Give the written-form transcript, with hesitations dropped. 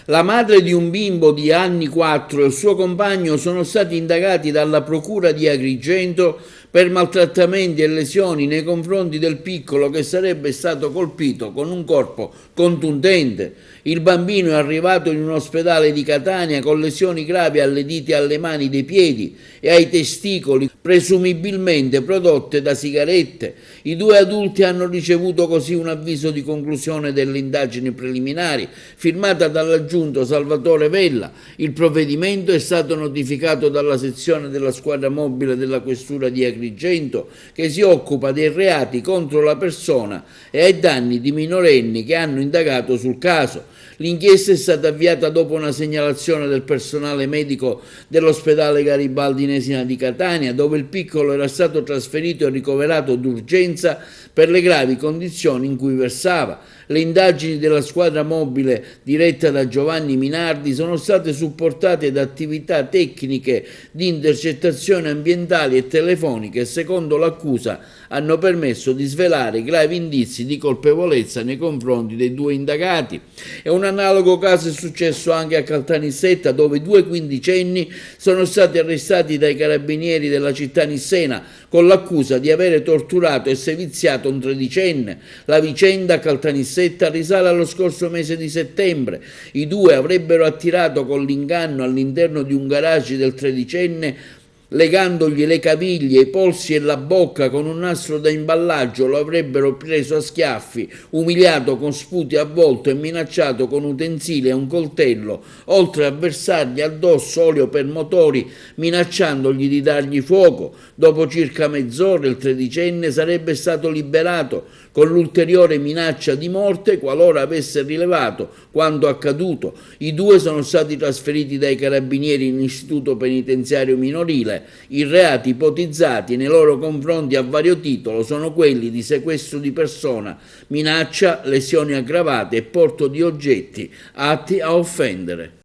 La madre di un bimbo di anni 4 e il suo compagno sono stati indagati dalla Procura di Agrigento per maltrattamenti e lesioni nei confronti del piccolo che sarebbe stato colpito con un corpo contundente. Il bambino è arrivato in un ospedale di Catania con lesioni gravi alle dita e alle mani dei piedi e ai testicoli, presumibilmente prodotte da sigarette. I due adulti hanno ricevuto così un avviso di conclusione delle indagini preliminari, firmata dall'aggiunto Salvatore Vella. Il provvedimento è stato notificato dalla sezione della squadra mobile della questura di Agrigento, che si occupa dei reati contro la persona e ai danni di minorenni, che hanno indagato sul caso. L'inchiesta è stata avviata dopo una segnalazione del personale medico dell'ospedale Garibaldi Inesina di Catania, dove il piccolo era stato trasferito e ricoverato d'urgenza per le gravi condizioni in cui versava. Le indagini della squadra mobile diretta da Giovanni Minardi sono state supportate da attività tecniche di intercettazioni ambientali e telefoniche e, secondo l'accusa, hanno permesso di svelare gravi indizi di colpevolezza nei confronti dei due indagati. E un analogo caso è successo anche a Caltanissetta, dove due quindicenni sono stati arrestati dai carabinieri della città nissena con l'accusa di avere torturato e seviziato un tredicenne. La vicenda a Caltanissetta risale allo scorso mese di settembre. I due avrebbero attirato con l'inganno all'interno di un garage del tredicenne, legandogli le caviglie, i polsi e la bocca con un nastro da imballaggio. Lo avrebbero preso a schiaffi, umiliato con sputi a volto e minacciato con utensili e un coltello, oltre a versargli addosso olio per motori, minacciandogli di dargli fuoco. Dopo circa mezz'ora il tredicenne sarebbe stato liberato, con l'ulteriore minaccia di morte qualora avesse rilevato quanto accaduto. I due sono stati trasferiti dai carabinieri in istituto penitenziario minorile. I reati ipotizzati nei loro confronti a vario titolo sono quelli di sequestro di persona, minaccia, lesioni aggravate e porto di oggetti atti a offendere.